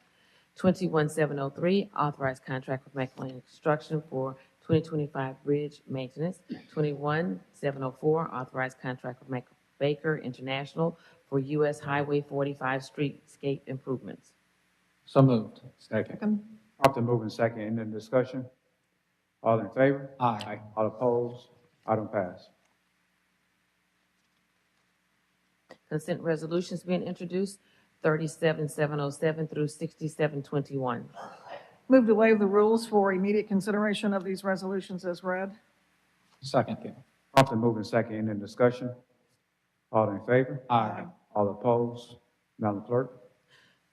21703, authorized contract with McLean Construction for 2025 bridge maintenance. 21704, authorized contract with Baker International for U.S. Highway 45 streetscape improvements. So moved. Second. Properly moved and second. Any discussion? All in favor? Aye. All opposed? Item pass. Consent resolutions being introduced, 37707 through 6721. Move to waive the rules for immediate consideration of these resolutions as read. Second. Properly moved and second. Any discussion? All in favor? Aye. All opposed? Madam Clerk?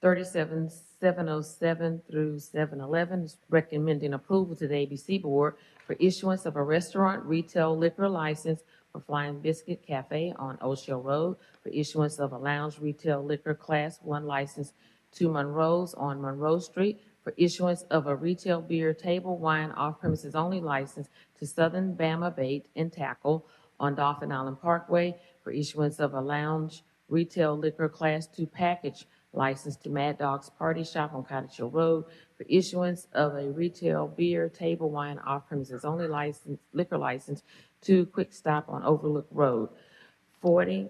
37707 through 711 is recommending approval to the ABC Board for issuance of a restaurant retail liquor license for Flying Biscuit Cafe on O'Shell Road, for issuance of a lounge retail liquor Class 1 license to Monroe's on Monroe Street, for issuance of a retail beer table wine off-premises only license to Southern Bama Bait and Tackle on Dolphin Island Parkway, for issuance of a lounge retail liquor Class 2 package license to Mad Dog's Party Shop on Cottage Hill Road, for issuance of a retail beer, table wine, off-premises only license, liquor license to Quick Stop on Overlook Road. 40,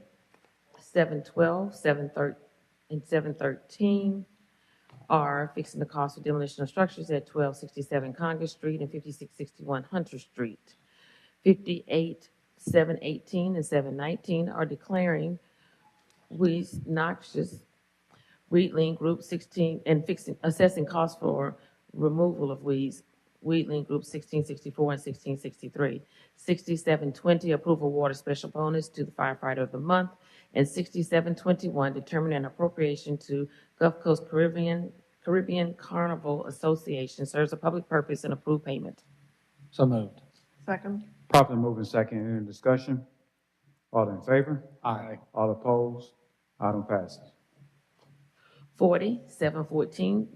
712, 713, and 713 are fixing the cost of demolition of structures at 1267 Congress Street and 5661 Hunter Street. 58, 718, and 719 are declaring weeds noxious Wheatland Group 16 and assessing costs for removal of weeds Wheatland Group 1664 and 1663. 6720, approve award of special bonus to the firefighter of the month. And 6721, determine an appropriation to Gulf Coast Caribbean Carnival Association, serves a public purpose, and approve payment. So moved. Second. Properly moving second, any discussion? All in favor? Aye. All opposed? Item passes. 40, 714,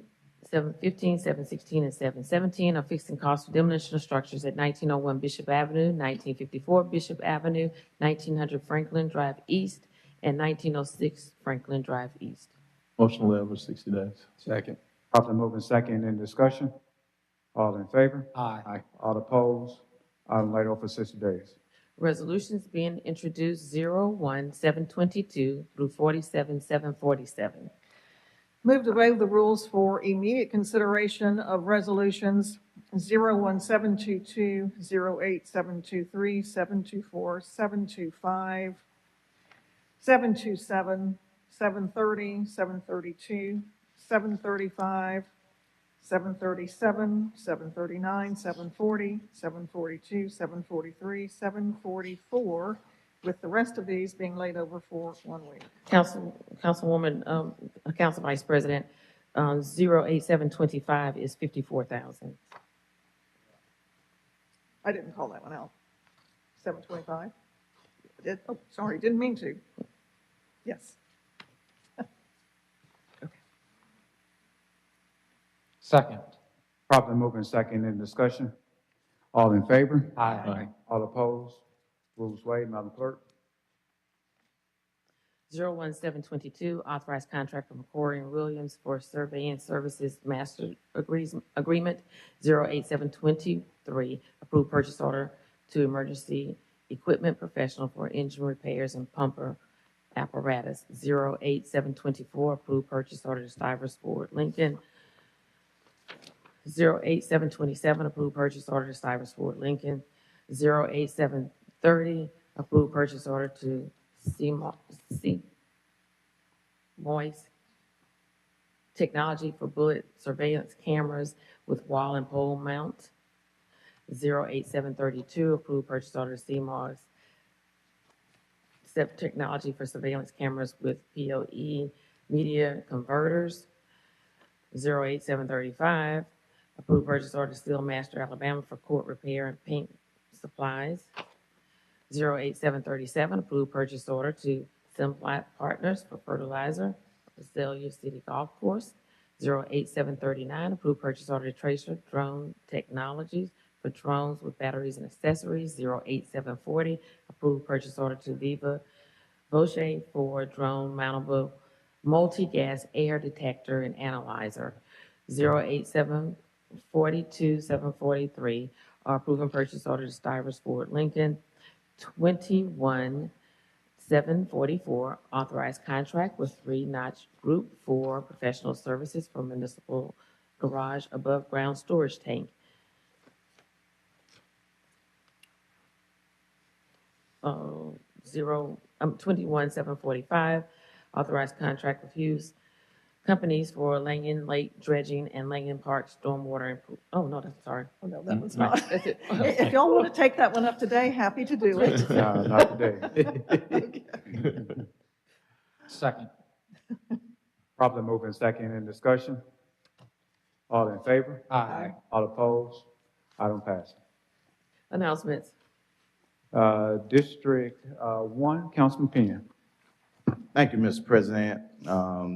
715, 716, and 717 are fixing costs for demolition of structures at 1901 Bishop Avenue, 1954 Bishop Avenue, 1900 Franklin Drive East, and 1906 Franklin Drive East. Motion to lay over 60 days. Second. Properly moving second, any discussion? All in favor? Aye. All opposed? Item laid over 60 days. Resolutions being introduced 01-722 through 47-747. Move to waive the rules for immediate consideration of resolutions 01722, 08723, 724, 725, 727, 730, 732, 735, 737, 739, 740, 742, 743, 744, with the rest of these being laid over for 1 week. Councilwoman, Council Vice President, 08725 is 54,000. I didn't call that one out. 725? I did, oh, sorry, didn't mean to. Yes. Second. Properly moving second, any discussion? All in favor? Aye. All opposed? Rules waived, Madam Clerk. 01722, authorized contract for McCory and Williams for surveying services master agreement. 08723, approved purchase order to emergency equipment professional for engine repairs and pumper apparatus. 08724, approved purchase order to Stivers Ford Lincoln. 08727, approved purchase order to Stivers Ford Lincoln. 08730, approved purchase order to Moise Technology for bullet surveillance cameras with wall and pole mount. 08732, approved purchase order to CMOS Technology for surveillance cameras with PoE media converters. 08735, approved purchase order to Steelmaster Alabama for court repair and paint supplies. 08737, approved purchase order to Simplot Partners for fertilizer, Azalea City Golf Course. 08739, approved purchase order to Tracer Drone Technologies for drones with batteries and accessories. 08740, approved purchase order to Viva Voce for drone mountable multi-gas air detector and analyzer. 08742, 743, are approving purchase order to Stivers Ford Lincoln. 21744, authorized contract with Three Notch Group for professional services for municipal garage above ground storage tank. 21745, authorized contract with Hughes Companies for Langen Lake dredging and Langen Park stormwater oh, no, that's sorry. Oh, no, that one's not. That's it. If y'all want to take that one up today, happy to do it. No, not today. Second. Properly moving second, any discussion? All in favor? Aye. All opposed? Item passes. Announcements. District 1, Councilman Pena. Thank you, Mr. President.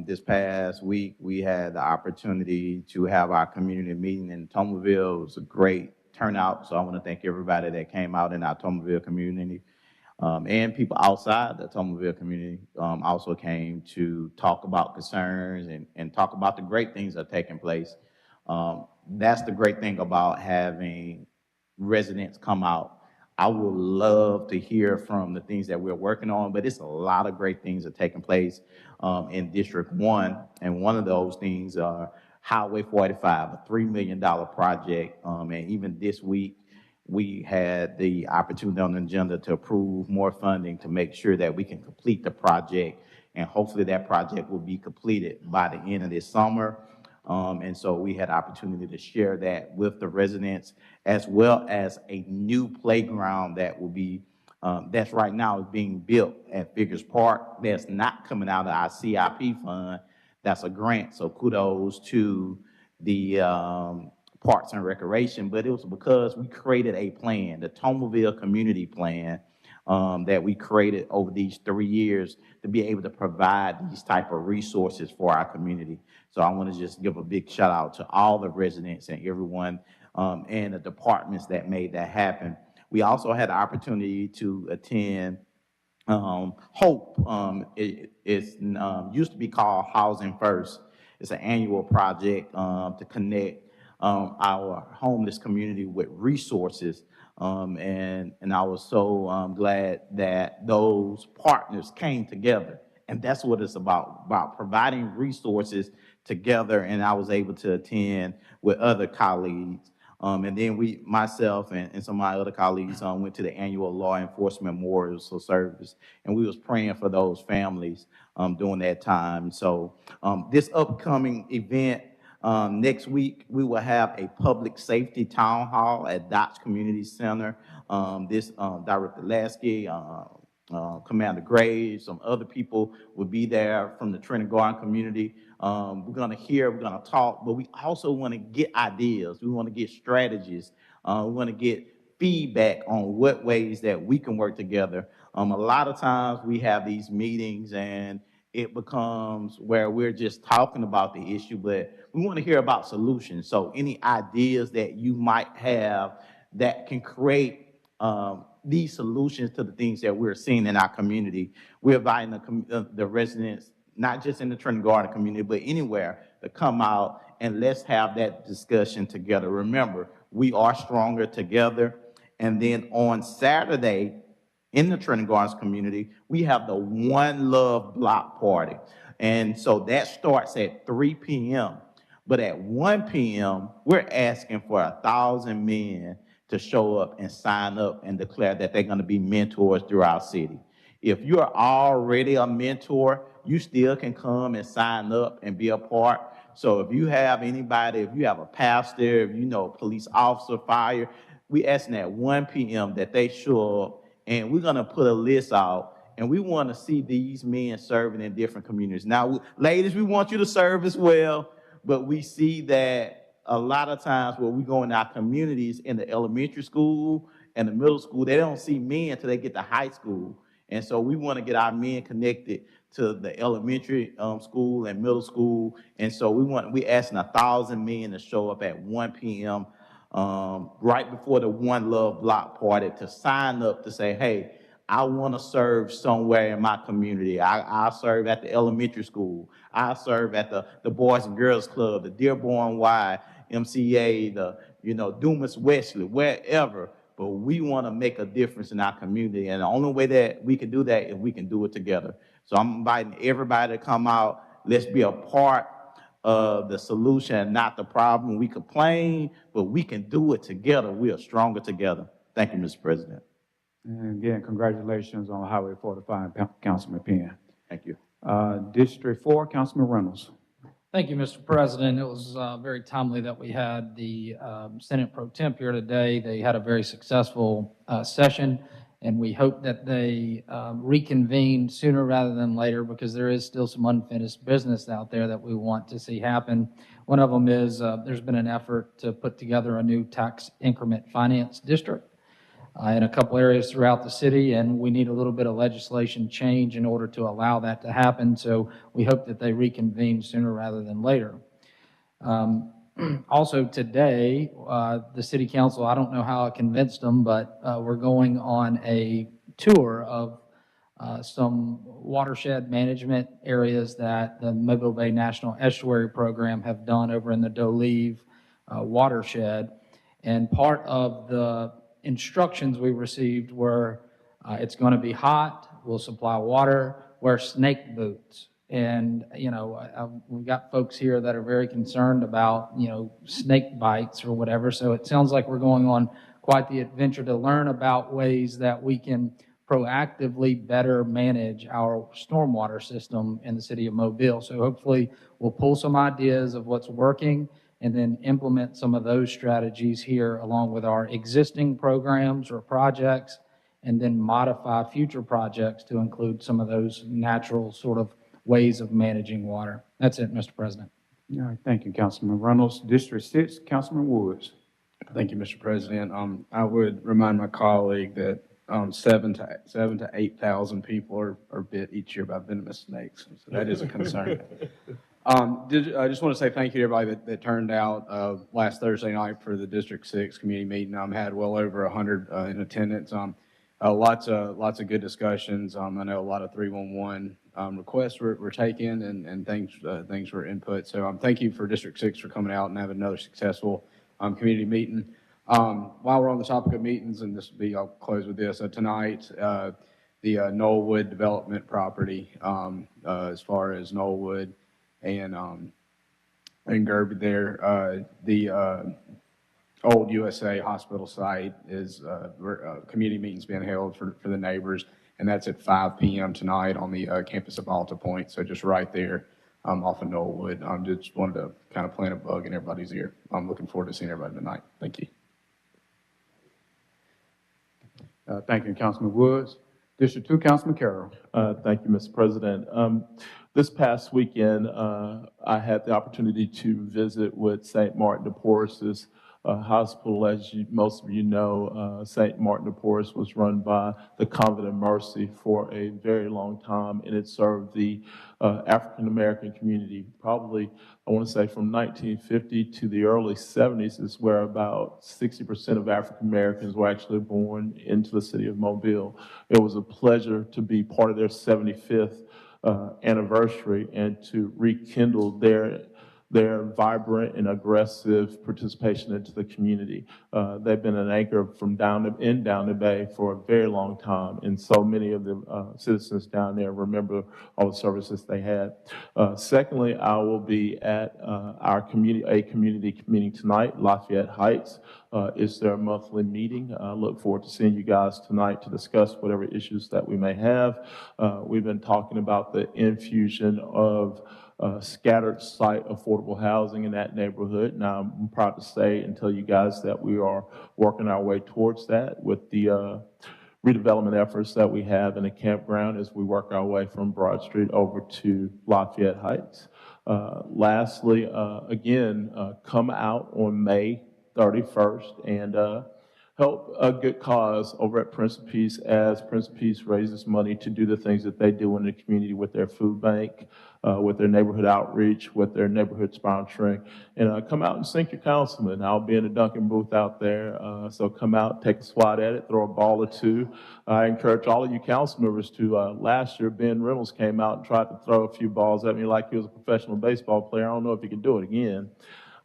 This past week, we had the opportunity to have our community meeting in Tomerville. It was a great turnout, so I want to thank everybody that came out in our Tomerville community. And people outside the Tomerville community also came to talk about concerns and talk about the great things that are taking place. That's the great thing about having residents come out. I would love to hear from the things that we're working on, but it's a lot of great things that are taking place in District 1. And one of those things are Highway 45, a $3 million project. And even this week, we had the opportunity on the agenda to approve more funding to make sure that we can complete the project. And hopefully that project will be completed by the end of this summer. And so we had opportunity to share that with the residents, as well as a new playground that will be, that's right now is being built at Figures Park. That's not coming out of our CIP fund. That's a grant. So kudos to the Parks and Recreation, but it was because we created a plan, the Tomerville Community Plan, that we created over these 3 years to be able to provide these type of resources for our community. So I want to just give a big shout out to all the residents and everyone and the departments that made that happen. We also had the opportunity to attend HOPE. It's used to be called Housing First. It's an annual project to connect our homeless community with resources. And I was so glad that those partners came together. And that's what it's about providing resources together. And I was able to attend with other colleagues. And then myself and some of my other colleagues went to the annual Law Enforcement Memorial Service, and we was praying for those families during that time. So this upcoming event, next week, we will have a public safety town hall at Dodge Community Center. Director Lasky, Commander Graves, some other people will be there from the Trinity Garden community. We're gonna talk, but we also wanna get ideas. We wanna get strategies. We wanna get feedback on what ways that we can work together. A lot of times we have these meetings and it becomes where we're just talking about the issue, but we want to hear about solutions. So any ideas that you might have that can create these solutions to the things that we're seeing in our community. We're inviting the residents, not just in the Trinity Garden community, but anywhere, to come out and let's have that discussion together. Remember, we are stronger together. And then on Saturday, in the Trinity Gardens community, we have the One Love Block Party. And so that starts at 3 p.m. But at 1 p.m., we're asking for 1,000 men to show up and sign up and declare that they're going to be mentors through our city. If you're already a mentor, you still can come and sign up and be a part. So if you have anybody, if you have a pastor, if you know a police officer, fire, we asking at 1 p.m. that they show up. And we're going to put a list out, and we want to see these men serving in different communities. Now, ladies, we want you to serve as well, but we see that a lot of times when we go in our communities in the elementary school and the middle school, they don't see men until they get to high school. And so we want to get our men connected to the elementary school and middle school. And so we asking 1,000 men to show up at 1 p.m. Right before the One Love Block Party to sign up to say, hey, I want to serve somewhere in my community. I'll serve at the elementary school. I'll serve at the Boys and Girls Club, the Dearborn Y, MCA, the Dumas Wesley, wherever. But we want to make a difference in our community. And the only way that we can do that is we can do it together. So I'm inviting everybody to come out. Let's be a part of the solution, not the problem. We complain, but we can do it together. We are stronger together. Thank you, Mr. President. And again, congratulations on Highway 45, Councilman Penn. Thank you. District 4, Councilman Reynolds. Thank you, Mr. President. It was very timely that we had the Senate Pro Temp here today. They had a very successful session, and we hope that they reconvene sooner rather than later, because there is still some unfinished business out there that we want to see happen. One of them is there's been an effort to put together a new tax increment finance district in a couple areas throughout the city, and we need a little bit of legislation change in order to allow that to happen. So we hope that they reconvene sooner rather than later. Also today, the City Council, I don't know how I convinced them, but we're going on a tour of some watershed management areas that the Mobile Bay National Estuary Program have done over in the D'Olive watershed. And part of the instructions we received were it's going to be hot, we'll supply water, wear snake boots. And, we've got folks here that are very concerned about, snake bites or whatever. So it sounds like we're going on quite the adventure to learn about ways that we can proactively better manage our stormwater system in the city of Mobile. So hopefully we'll pull some ideas of what's working and then implement some of those strategies here along with our existing programs or projects, and then modify future projects to include some of those natural sort of ways of managing water. That's it, Mr. President. All right, thank you, Councilman Reynolds. District 6, Councilman Woods. Thank you, Mr. President. I would remind my colleague that 7,000 to 8,000 people are bit each year by venomous snakes, so that is a concern. I just want to say thank you to everybody that turned out last Thursday night for the District 6 community meeting. Had well over 100 in attendance. Lots of good discussions. I know a lot of 311 requests were taken and things were input. So thank you for District 6 for coming out and having another successful community meeting. While we're on the topic of meetings, and I'll close with this, tonight, the Knollwood development property, as far as Knollwood and Gerby there, the old USA hospital site is community meetings being held for the neighbors, and that's at 5 p.m. tonight on the campus of Alta Point, so just right there off of Knollwood. Just wanted to kind of plant a bug in everybody's ear. I'm looking forward to seeing everybody tonight. Thank you. Thank you, Councilman Woods. District 2, Councilman Carroll. Thank you, Mr. President. This past weekend, I had the opportunity to visit with St. Martin de Porres's hospital. As most of you know, St. Martin de Porres was run by the Convent of Mercy for a very long time, and it served the African-American community. Probably, I want to say from 1950 to the early 70s is where about 60% of African-Americans were actually born into the city of Mobile. It was a pleasure to be part of their 75th anniversary and to rekindle their vibrant and aggressive participation into the community. They've been an anchor from down the bay for a very long time, and so many of the citizens down there remember all the services they had. Secondly, I will be at our community meeting tonight, Lafayette Heights. It's their monthly meeting. I look forward to seeing you guys tonight to discuss whatever issues that we may have. We've been talking about the infusion of scattered site affordable housing in that neighborhood. And I'm proud to say and tell you guys that we are working our way towards that with the redevelopment efforts that we have in the campground as we work our way from Broad Street over to Lafayette Heights. Lastly, again, come out on May 31st and help a good cause over at Prince of Peace as Prince of Peace raises money to do the things that they do in the community with their food bank, with their neighborhood outreach, with their neighborhood sponsoring. And come out and sync your councilman. I'll be in the Duncan booth out there, so come out, take a swat at it, throw a ball or two. I encourage all of you council members to, last year, Ben Reynolds came out and tried to throw a few balls at me like he was a professional baseball player. I don't know if he can do it again.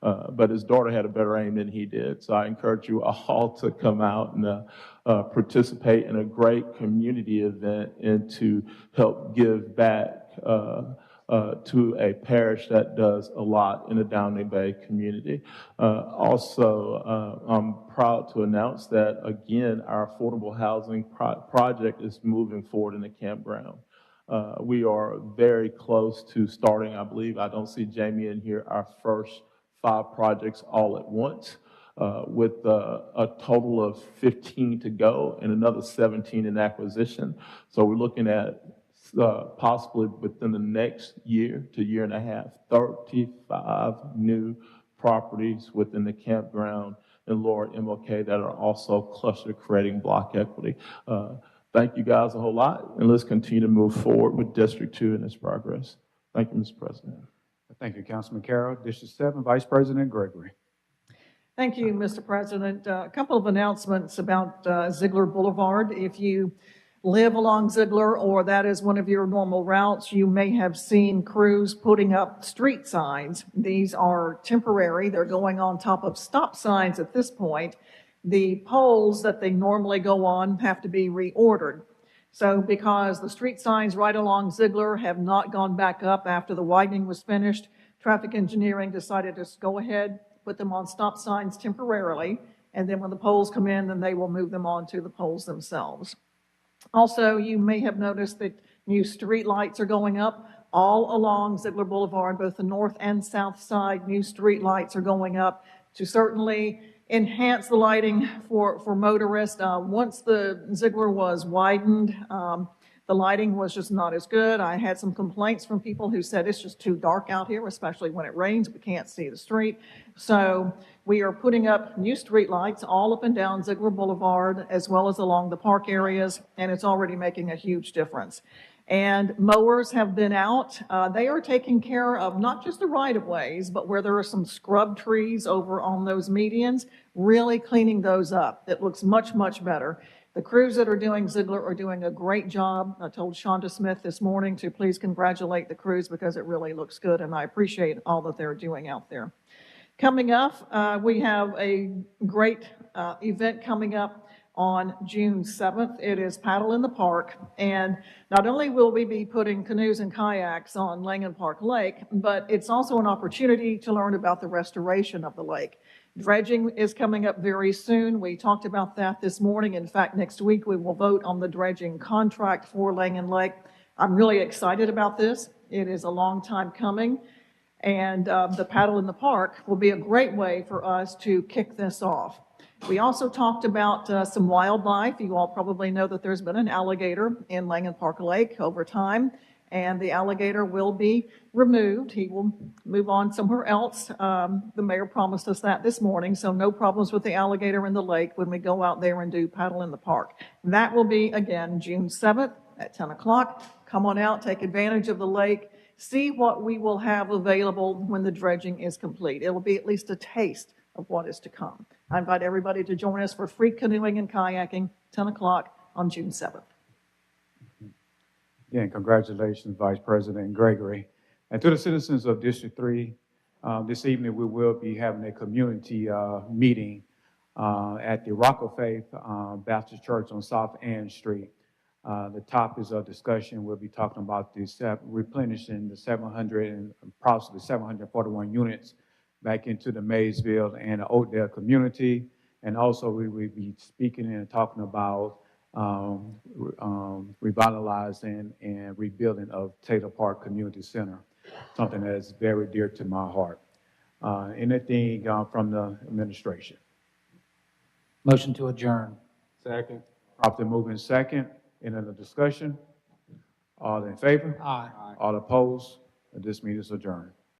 But his daughter had a better aim than he did. So I encourage you all to come out and participate in a great community event and to help give back to a parish that does a lot in the Downey Bay community. Also, I'm proud to announce that, again, our affordable housing project is moving forward in the campground. We are very close to starting, I believe, I don't see Jamie in here, our first 5 projects all at once, with a total of 15 to go and another 17 in acquisition. So we're looking at possibly within the next year to year and a half, 35 new properties within the campground and Lower MLK that are also cluster creating block equity. Thank you guys a whole lot, and let's continue to move forward with District 2 in its progress. Thank you, Mr. President. Thank you, Councilman Carroll. District 7, Vice President Gregory. Thank you, Mr. President. A couple of announcements about Ziegler Boulevard. If you live along Ziegler or that is one of your normal routes, you may have seen crews putting up street signs. These are temporary. They're going on top of stop signs at this point. The poles that they normally go on have to be reordered. So because the street signs right along Ziegler have not gone back up after the widening was finished, traffic engineering decided to go ahead, put them on stop signs temporarily, and then when the poles come in, then they will move them onto the poles themselves. Also, you may have noticed that new street lights are going up all along Ziegler Boulevard, both the north and south side. New street lights are going up to certainly enhance the lighting for motorists. Once the Ziegler was widened, the lighting was just not as good. I had some complaints from people who said it's just too dark out here, especially when it rains. We can't see the street. So we are putting up new street lights all up and down Ziegler Boulevard, as well as along the park areas, and it's already making a huge difference. And mowers have been out. They are taking care of not just the right-of-ways, but where there are some scrub trees over on those medians, really cleaning those up. It looks much, much better. The crews that are doing Ziegler are doing a great job. I told Shonda Smith this morning to please congratulate the crews because it really looks good, and I appreciate all that they're doing out there. Coming up, we have a great event coming up on June 7th. It is Paddle in the Park, and not only will we be putting canoes and kayaks on Langen Park Lake, but it's also an opportunity to learn about the restoration of the lake. Dredging is coming up very soon. We talked about that this morning. In fact, next week we will vote on the dredging contract for Langen Lake. I'm really excited about this. It is a long time coming, and the Paddle in the Park will be a great way for us to kick this off. We also talked about some wildlife. You all probably know that there's been an alligator in Langen Park Lake over time, and the alligator will be removed. He will move on somewhere else. The mayor promised us that this morning, so no problems with the alligator in the lake when we go out there and do Paddle in the Park. That will be, again, June 7th at 10 o'clock. Come on out, take advantage of the lake, see what we will have available when the dredging is complete. It will be at least a taste of what is to come. I invite everybody to join us for free canoeing and kayaking, 10 o'clock on June 7th. Again, congratulations, Vice President Gregory. And to the citizens of District 3, this evening we will be having a community meeting at the Rock of Faith Baptist Church on South Ann Street. The topics of discussion, we'll be talking about the replenishing the 700 and approximately 741 units back into the Maysville and the Oakdale community. And also we will be speaking and talking about revitalizing and rebuilding of Taylor Park Community Center, something that is very dear to my heart. Anything from the administration? Motion to adjourn. Second. Properly moving second. Any other discussion? All in favor? Aye. All opposed? This meeting is adjourned.